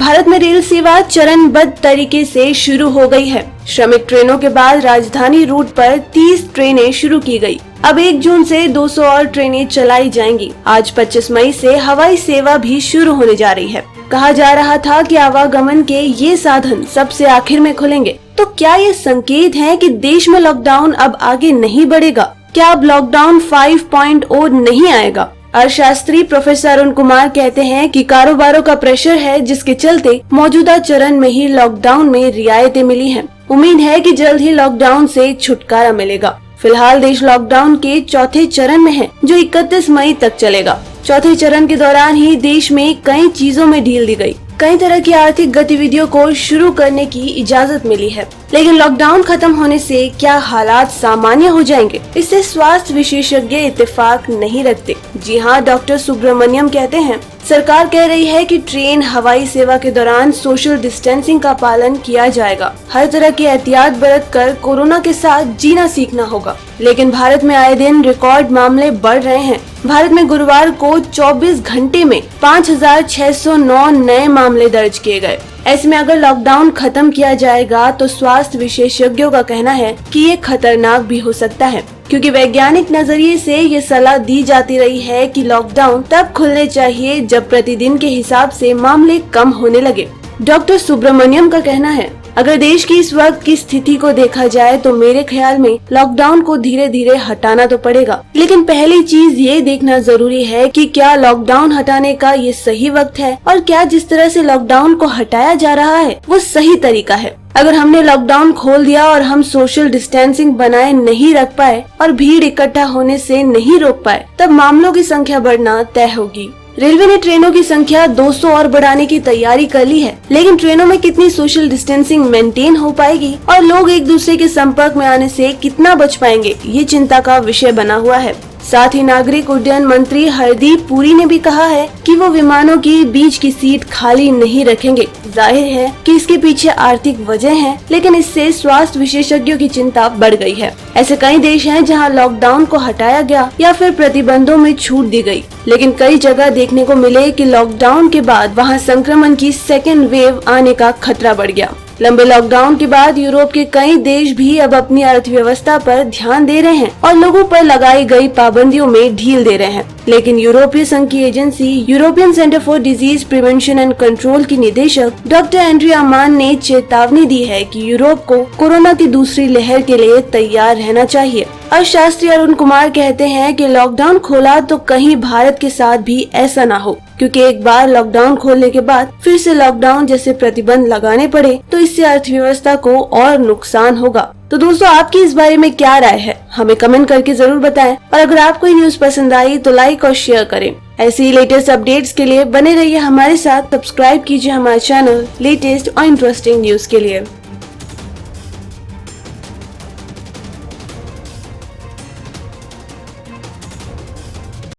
भारत में रेल सेवा चरणबद्ध तरीके से शुरू हो गई है। श्रमिक ट्रेनों के बाद राजधानी रूट पर 30 ट्रेनें शुरू की गई। अब 1 जून से 200 और ट्रेनें चलाई जाएंगी। आज 25 मई से हवाई सेवा भी शुरू होने जा रही है। कहा जा रहा था कि आवागमन के ये साधन सबसे आखिर में खुलेंगे। तो क्या ये संकेत है कि देश में लॉकडाउन अब आगे नहीं बढ़ेगा? क्या अब लॉकडाउन 5.0 नहीं आएगा? अर्थशास्त्री प्रोफेसर अरुण कुमार कहते हैं कि कारोबारों का प्रेशर है, जिसके चलते मौजूदा चरण में ही लॉकडाउन में रियायतें मिली हैं। उम्मीद है कि जल्द ही लॉकडाउन से छुटकारा मिलेगा। फिलहाल देश लॉकडाउन के चौथे चरण में है, जो 31 मई तक चलेगा। चौथे चरण के दौरान ही देश में कई चीजों में ढील दी गई। कई तरह की आर्थिक गतिविधियों को शुरू करने की इजाजत मिली है। लेकिन लॉकडाउन खत्म होने से क्या हालात सामान्य हो जाएंगे? इससे स्वास्थ्य विशेषज्ञ इत्तेफाक नहीं रखते। जी हाँ, डॉक्टर सुब्रमण्यम कहते हैं, सरकार कह रही है कि ट्रेन हवाई सेवा के दौरान सोशल डिस्टेंसिंग का पालन किया जाएगा। हर तरह की एहतियात बरत कर कोरोना के साथ जीना सीखना होगा। लेकिन भारत में आए दिन रिकॉर्ड मामले बढ़ रहे हैं। भारत में गुरुवार को 24 घंटे में 5,609 नए मामले दर्ज किए गए। ऐसे में अगर लॉकडाउन खत्म किया जाएगा तो स्वास्थ्य विशेषज्ञों का कहना है कि ये खतरनाक भी हो सकता है, क्योंकि वैज्ञानिक नजरिए से ये सलाह दी जाती रही है कि लॉकडाउन तब खुलने चाहिए जब प्रतिदिन के हिसाब से मामले कम होने लगे। डॉक्टर सुब्रमण्यम का कहना है, अगर देश की इस वक्त की स्थिति को देखा जाए तो मेरे ख्याल में लॉकडाउन को धीरे धीरे हटाना तो पड़ेगा, लेकिन पहली चीज ये देखना जरूरी है कि क्या लॉकडाउन हटाने का ये सही वक्त है और क्या जिस तरह से लॉकडाउन को हटाया जा रहा है वो सही तरीका है। अगर हमने लॉकडाउन खोल दिया और हम सोशल डिस्टेंसिंग बनाए नहीं रख पाए और भीड़ इकट्ठा होने से नहीं रोक पाए, तब मामलों की संख्या बढ़ना तय होगी। रेलवे ने ट्रेनों की संख्या 200 और बढ़ाने की तैयारी कर ली है, लेकिन ट्रेनों में कितनी सोशल डिस्टेंसिंग मेंटेन हो पाएगी और लोग एक दूसरे के संपर्क में आने से कितना बच पाएंगे, ये चिंता का विषय बना हुआ है। साथ ही नागरिक उड्डयन मंत्री हरदीप पुरी ने भी कहा है कि वो विमानों की बीच की सीट खाली नहीं रखेंगे। जाहिर है कि इसके पीछे आर्थिक वजह है, लेकिन इससे स्वास्थ्य विशेषज्ञों की चिंता बढ़ गई है। ऐसे कई देश हैं जहां लॉकडाउन को हटाया गया या फिर प्रतिबंधों में छूट दी गई, लेकिन कई जगह देखने को मिले कि लॉकडाउन के बाद वहां संक्रमण की सेकेंड वेव आने का खतरा बढ़ गया। लंबे लॉकडाउन के बाद यूरोप के कई देश भी अब अपनी अर्थव्यवस्था पर ध्यान दे रहे हैं और लोगों पर लगाई गई पाबंदियों में ढील दे रहे हैं। लेकिन यूरोपीय संघ की agency European centre for disease prevention and control की निदेशक डॉक्टर एंड्रिया मान ने चेतावनी दी है कि यूरोप को कोरोना की दूसरी लहर के लिए तैयार रहना चाहिए। अर्थशास्त्री अरुण कुमार कहते हैं कि लॉकडाउन खोला तो कहीं भारत के साथ भी ऐसा ना हो, क्योंकि एक बार लॉकडाउन खोलने के बाद फिर से लॉकडाउन जैसे प्रतिबंध लगाने पड़े तो इससे अर्थव्यवस्था को और नुकसान होगा। तो दोस्तों, आपकी इस बारे में क्या राय है, हमें कमेंट करके जरूर बताएं। और अगर आपको ये न्यूज पसंद आई तो लाइक और शेयर करें। ऐसे ही लेटेस्ट अपडेट्स के लिए बने रहिए हमारे साथ। सब्सक्राइब कीजिए हमारे चैनल लेटेस्ट और इंटरेस्टिंग न्यूज के लिए।